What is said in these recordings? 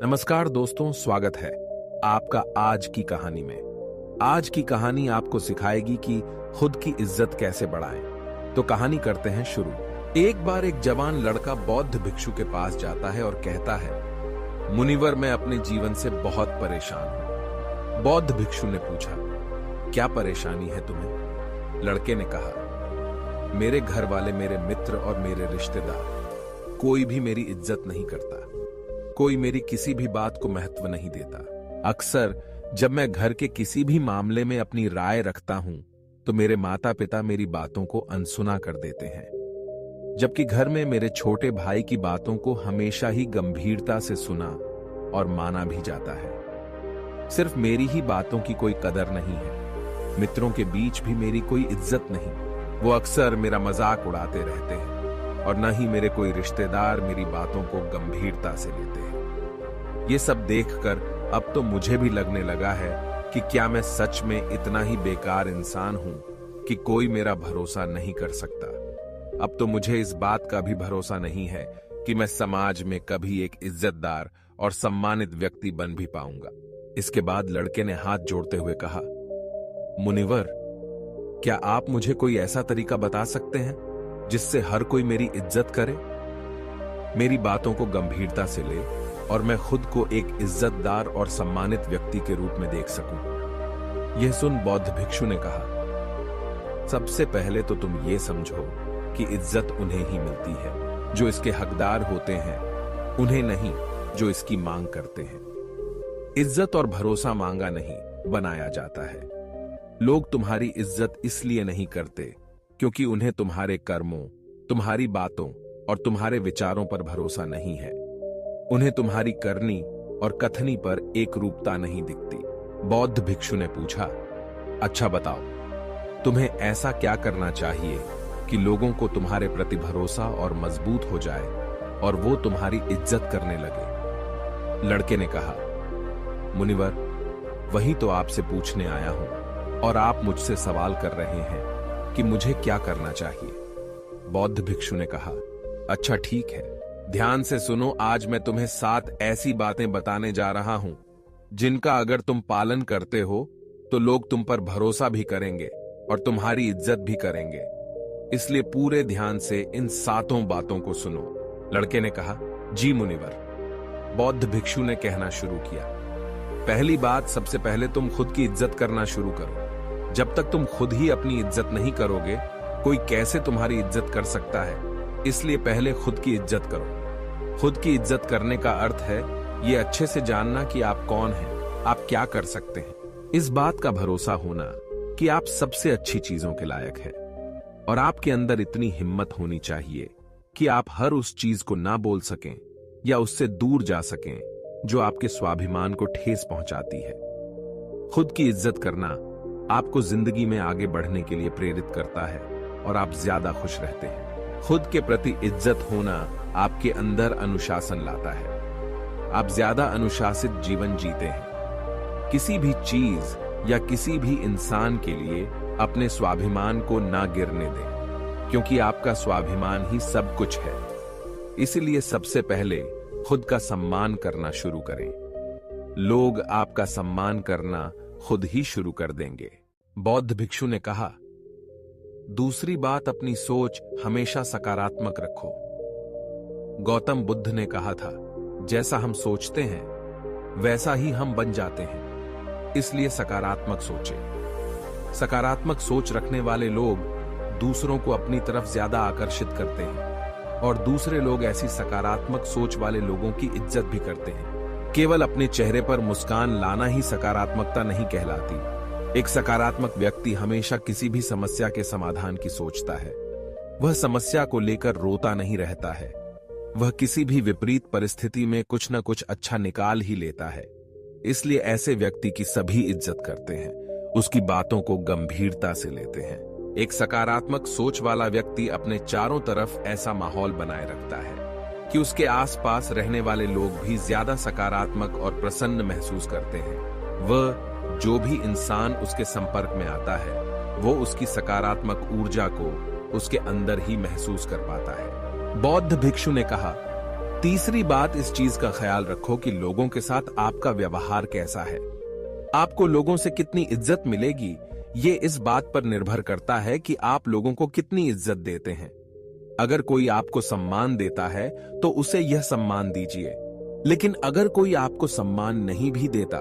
नमस्कार दोस्तों, स्वागत है आपका आज की कहानी में। आज की कहानी आपको सिखाएगी कि खुद की इज्जत कैसे बढ़ाएं। तो कहानी करते हैं शुरू। एक बार एक जवान लड़का बौद्ध भिक्षु के पास जाता है और कहता है, मुनिवर, मैं अपने जीवन से बहुत परेशान हूं। बौद्ध भिक्षु ने पूछा, क्या परेशानी है तुम्हें? लड़के ने कहा, मेरे घर वाले, मेरे मित्र और मेरे रिश्तेदार कोई भी मेरी इज्जत नहीं करता। कोई मेरी किसी भी बात को महत्व नहीं देता। अक्सर जब मैं घर के किसी भी मामले में अपनी राय रखता हूं तो मेरे माता पिता मेरी बातों को अनसुना कर देते हैं, जबकि घर में मेरे छोटे भाई की बातों को हमेशा ही गंभीरता से सुना और माना भी जाता है। सिर्फ मेरी ही बातों की कोई कदर नहीं है। मित्रों के बीच भी मेरी कोई इज्जत नहीं। वो अक्सर मेरा मजाक उड़ाते रहते हैं और न ही मेरे कोई रिश्तेदार मेरी बातों को गंभीरता से लेते हैं। ये सब देखकर अब तो मुझे भी लगने लगा है कि क्या मैं सच में इतना ही बेकार इंसान हूं कि कोई मेरा भरोसा नहीं कर सकता। अब तो मुझे इस बात का भी भरोसा नहीं है कि मैं समाज में कभी एक इज्जतदार और सम्मानित व्यक्ति बन भी पाऊंगा। इसके बाद लड़के ने हाथ जोड़ते हुए कहा, मुनिवर, क्या आप मुझे कोई ऐसा तरीका बता सकते हैं जिससे हर कोई मेरी इज्जत करे, मेरी बातों को गंभीरता से ले और मैं खुद को एक इज्जतदार और सम्मानित व्यक्ति के रूप में देख सकूं? यह सुन बौद्ध भिक्षु ने कहा, सबसे पहले तो तुम ये समझो कि इज्जत उन्हें ही मिलती है जो इसके हकदार होते हैं, उन्हें नहीं जो इसकी मांग करते हैं। इज्जत और भरोसा मांगा नहीं, बनाया जाता है। लोग तुम्हारी इज्जत इसलिए नहीं करते क्योंकि उन्हें तुम्हारे कर्मों, तुम्हारी बातों और तुम्हारे विचारों पर भरोसा नहीं है। उन्हें तुम्हारी करनी और कथनी पर एक रूपता नहीं दिखती। बौद्ध भिक्षु ने पूछा, अच्छा बताओ, तुम्हें ऐसा क्या करना चाहिए कि लोगों को तुम्हारे प्रति भरोसा और मजबूत हो जाए और वो तुम्हारी इज्जत करने लगे? लड़के ने कहा, मुनिवर, वही तो आपसे पूछने आया हूं और आप मुझसे सवाल कर रहे हैं कि मुझे क्या करना चाहिए। बौद्ध भिक्षु ने कहा, अच्छा ठीक है, ध्यान से सुनो। आज मैं तुम्हें 7 ऐसी बातें बताने जा रहा हूं जिनका अगर तुम पालन करते हो तो लोग तुम पर भरोसा भी करेंगे और तुम्हारी इज्जत भी करेंगे। इसलिए पूरे ध्यान से इन 7 बातों को सुनो। लड़के ने कहा, जी मुनिवर। बौद्ध भिक्षु ने कहना शुरू किया, पहली बात, सबसे पहले तुम खुद की इज्जत करना शुरू करो। जब तक तुम खुद ही अपनी इज्जत नहीं करोगे, कोई कैसे तुम्हारी इज्जत कर सकता है? इसलिए पहले खुद की इज्जत करो। खुद की इज्जत करने का अर्थ है ये अच्छे से जानना कि आप कौन हैं, आप क्या कर सकते हैं। इस बात का भरोसा होना कि आप सबसे अच्छी चीजों के लायक हैं और आपके अंदर इतनी हिम्मत होनी चाहिए कि आप हर उस चीज को ना बोल सकें या उससे दूर जा सकें जो आपके स्वाभिमान को ठेस पहुंचाती है। खुद की इज्जत करना आपको जिंदगी में आगे बढ़ने के लिए प्रेरित करता है और आप ज्यादा खुश रहते हैं। खुद के प्रति इज्जत होना आपके अंदर अनुशासन लाता है। आप ज्यादा अनुशासित जीवन जीते हैं। किसी भी चीज या किसी भी इंसान के लिए अपने स्वाभिमान को ना गिरने दें, क्योंकि आपका स्वाभिमान ही सब कुछ है। इसलिए सबसे पहले खुद का सम्मान करना शुरू करें। लोग आपका सम्मान करना खुद ही शुरू कर देंगे। बौद्ध भिक्षु ने कहा, दूसरी बात, अपनी सोच हमेशा सकारात्मक रखो। गौतम बुद्ध ने कहा था, जैसा हम सोचते हैं वैसा ही हम बन जाते हैं। इसलिए सकारात्मक सोचें। सकारात्मक सोच रखने वाले लोग दूसरों को अपनी तरफ ज्यादा आकर्षित करते हैं और दूसरे लोग ऐसी सकारात्मक सोच वाले लोगों की इज्जत भी करते हैं। केवल अपने चेहरे पर मुस्कान लाना ही सकारात्मकता नहीं कहलाती। एक सकारात्मक व्यक्ति हमेशा किसी भी समस्या के समाधान की सोचता है। वह समस्या को लेकर रोता नहीं रहता है। वह किसी भी विपरीत परिस्थिति में कुछ न कुछ अच्छा निकाल ही लेता है। इसलिए ऐसे व्यक्ति की सभी इज्जत करते हैं, उसकी बातों को गंभीरता से लेते हैं। एक सकारात्मक सोच वाला व्यक्ति अपने चारों तरफ ऐसा माहौल बनाए रखता है कि उसके आसपास रहने वाले लोग भी ज्यादा सकारात्मक और प्रसन्न महसूस करते हैं। वह जो भी इंसान उसके संपर्क में आता है वो उसकी सकारात्मक ऊर्जा को उसके अंदर ही महसूस कर पाता है। बौद्ध भिक्षु ने कहा, तीसरी बात, इस चीज का ख्याल रखो कि लोगों के साथ आपका व्यवहार कैसा है। आपको लोगों से कितनी इज्जत मिलेगी, ये इस बात पर निर्भर करता है कि आप लोगों को कितनी इज्जत देते हैं। अगर कोई आपको सम्मान देता है तो उसे यह सम्मान दीजिए, लेकिन अगर कोई आपको सम्मान नहीं भी देता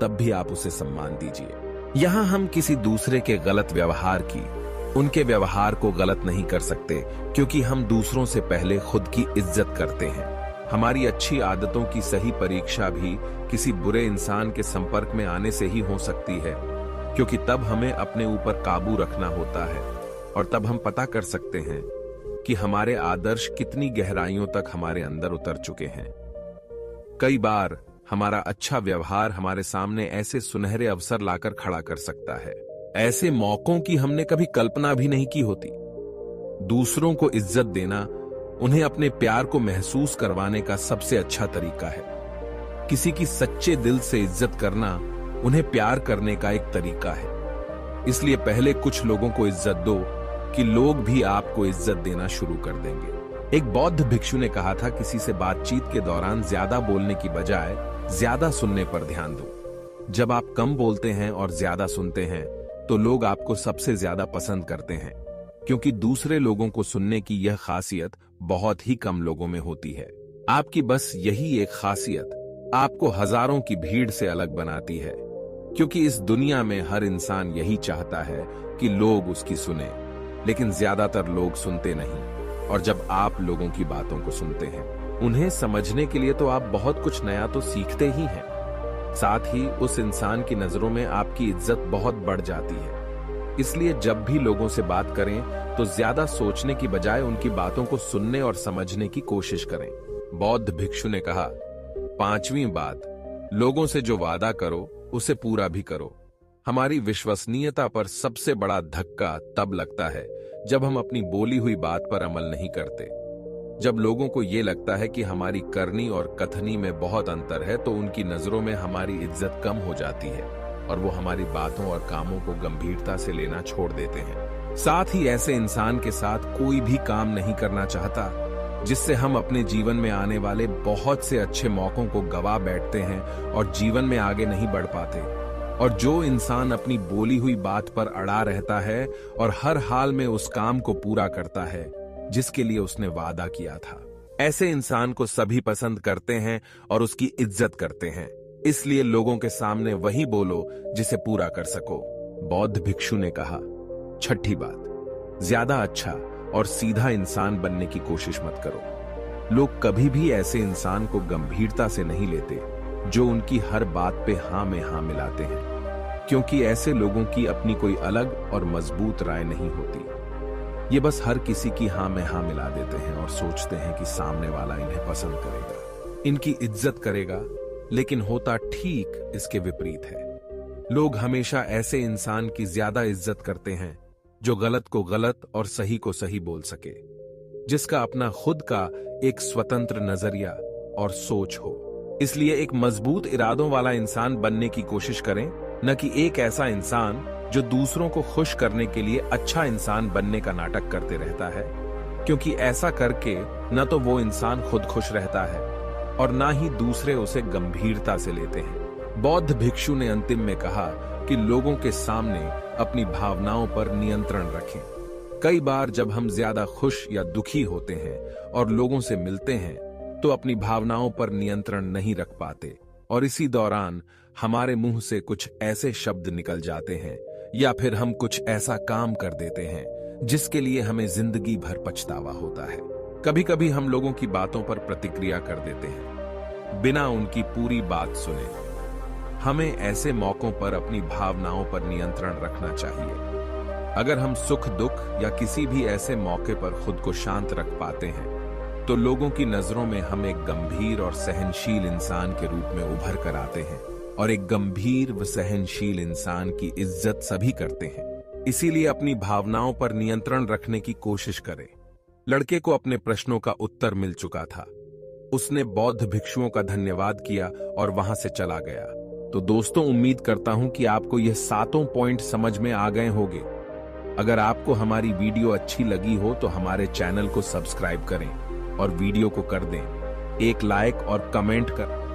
तब भी आप उसे सम्मान दीजिए। यहां हम किसी दूसरे के गलत व्यवहार की, उनके व्यवहार को गलत नहीं कर सकते, क्योंकि हम दूसरों से पहले खुद की इज्जत करते हैं। हमारी अच्छी आदतों की सही परीक्षा भी किसी बुरे इंसान के संपर्क में आने से ही हो सकती है, क्योंकि तब हमें अपने ऊपर काबू रखना होता है और तब हम पता कर सकते हैं कि हमारे आदर्श कितनी गहराइयों तक हमारे अंदर उतर चुके हैं। कई बार हमारा अच्छा व्यवहार हमारे सामने ऐसे सुनहरे अवसर लाकर खड़ा कर सकता है, ऐसे मौकों की हमने कभी कल्पना भी नहीं की होती। दूसरों को इज्जत देना उन्हें अपने प्यार को महसूस करवाने का सबसे अच्छा तरीका है। किसी की सच्चे दिल से इज्जत करना उन्हें प्यार करने का एक तरीका है। इसलिए पहले कुछ लोगों को इज्जत दो कि लोग भी आपको इज्जत देना शुरू कर देंगे। एक बौद्ध भिक्षु ने कहा था, किसी से बातचीत के दौरान ज्यादा बोलने की बजाय ज्यादा सुनने पर ध्यान दो। जब आप कम बोलते हैं और ज्यादा सुनते हैं तो लोग आपको सबसे ज्यादा पसंद करते हैं, क्योंकि दूसरे लोगों को सुनने की यह खासियत बहुत ही कम लोगों में होती है। आपकी बस यही एक खासियत आपको हजारों की भीड़ से अलग बनाती है, क्योंकि इस दुनिया में हर इंसान यही चाहता है कि लोग उसकी सुने, लेकिन ज्यादातर लोग सुनते नहीं। और जब आप लोगों की बातों को सुनते हैं, उन्हें समझने के लिए तो आप बहुत कुछ नया तो सीखते ही हैं, साथ ही उस इंसान की नजरों में आपकी इज्जत बहुत बढ़ जाती है। इसलिए जब भी लोगों से बात करें तो ज्यादा सोचने की बजाय उनकी बातों को सुनने और समझने की कोशिश करें। बौद्ध भिक्षु ने कहा, पांचवी बात, लोगों से जो वादा करो उसे पूरा भी करो। हमारी विश्वसनीयता पर सबसे बड़ा धक्का तब लगता है जब हम अपनी बोली हुई बात पर अमल नहीं करते। जब लोगों को यह लगता है कि हमारी करनी और कथनी में बहुत अंतर है तो उनकी नजरों में हमारी इज्जत कम हो जाती है और वो हमारी बातों और कामों को गंभीरता से लेना छोड़ देते हैं। साथ ही ऐसे इंसान के साथ कोई भी काम नहीं करना चाहता जिससे हम अपने जीवन में आने वाले बहुत से अच्छे मौकों को गवा बैठते हैं और जीवन में आगे नहीं बढ़ पाते। और जो इंसान अपनी बोली हुई बात पर अड़ा रहता है और हर हाल में उस काम को पूरा करता है जिसके लिए उसने वादा किया था, ऐसे इंसान को सभी पसंद करते हैं और उसकी इज्जत करते हैं। इसलिए लोगों के सामने वही बोलो जिसे पूरा कर सको। बौद्ध भिक्षु ने कहा, छठी बात, ज्यादा अच्छा और सीधा इंसान बनने की कोशिश मत करो। लोग कभी भी ऐसे इंसान को गंभीरता से नहीं लेते जो उनकी हर बात पे हां में हां मिलाते हैं, क्योंकि ऐसे लोगों की अपनी कोई अलग और मजबूत राय नहीं होती। ये बस हर किसी की हां में हां मिला देते हैं और सोचते हैं कि सामने वाला इन्हें पसंद करेगा, इनकी इज्जत करेगा, लेकिन होता ठीक इसके विपरीत है। लोग हमेशा ऐसे इंसान की ज्यादा इज्जत करते हैं जो गलत को गलत और सही को सही बोल सके, जिसका अपना खुद का एक स्वतंत्र नजरिया और सोच हो। इसलिए एक मजबूत इरादों वाला इंसान बनने की कोशिश करें, न कि एक ऐसा इंसान जो दूसरों को खुश करने के लिए अच्छा इंसान बनने का नाटक करते रहता है, क्योंकि ऐसा करके न तो वो इंसान खुद खुश रहता है और ना ही दूसरे उसे गंभीरता से लेते हैं। बौद्ध भिक्षु ने अंतिम में कहा कि लोगों के सामने अपनी भावनाओं पर नियंत्रण रखें। कई बार जब हम ज्यादा खुश या दुखी होते हैं और लोगों से मिलते हैं तो अपनी भावनाओं पर नियंत्रण नहीं रख पाते और इसी दौरान हमारे मुंह से कुछ ऐसे शब्द निकल जाते हैं या फिर हम कुछ ऐसा काम कर देते हैं जिसके लिए हमें जिंदगी भर पछतावा होता है। कभी कभी हम लोगों की बातों पर प्रतिक्रिया कर देते हैं बिना उनकी पूरी बात सुने। हमें ऐसे मौकों पर अपनी भावनाओं पर नियंत्रण रखना चाहिए। अगर हम सुख दुख या किसी भी ऐसे मौके पर खुद को शांत रख पाते हैं तो लोगों की नजरों में हम एक गंभीर और सहनशील इंसान के रूप में उभर कर आते हैं और एक गंभीर व सहनशील इंसान की इज्जत सभी करते हैं। इसीलिए अपनी भावनाओं पर नियंत्रण रखने की कोशिश करें। लड़के को अपने प्रश्नों का उत्तर मिल चुका था। उसने बौद्ध भिक्षुओं का धन्यवाद किया और वहां से चला गया। तो दोस्तों, उम्मीद करता हूं कि आपको यह 7 पॉइंट समझ में आ गए होंगे। अगर आपको हमारी वीडियो अच्छी लगी हो तो हमारे चैनल को सब्सक्राइब करें और वीडियो को कर दें एक लाइक और कमेंट कर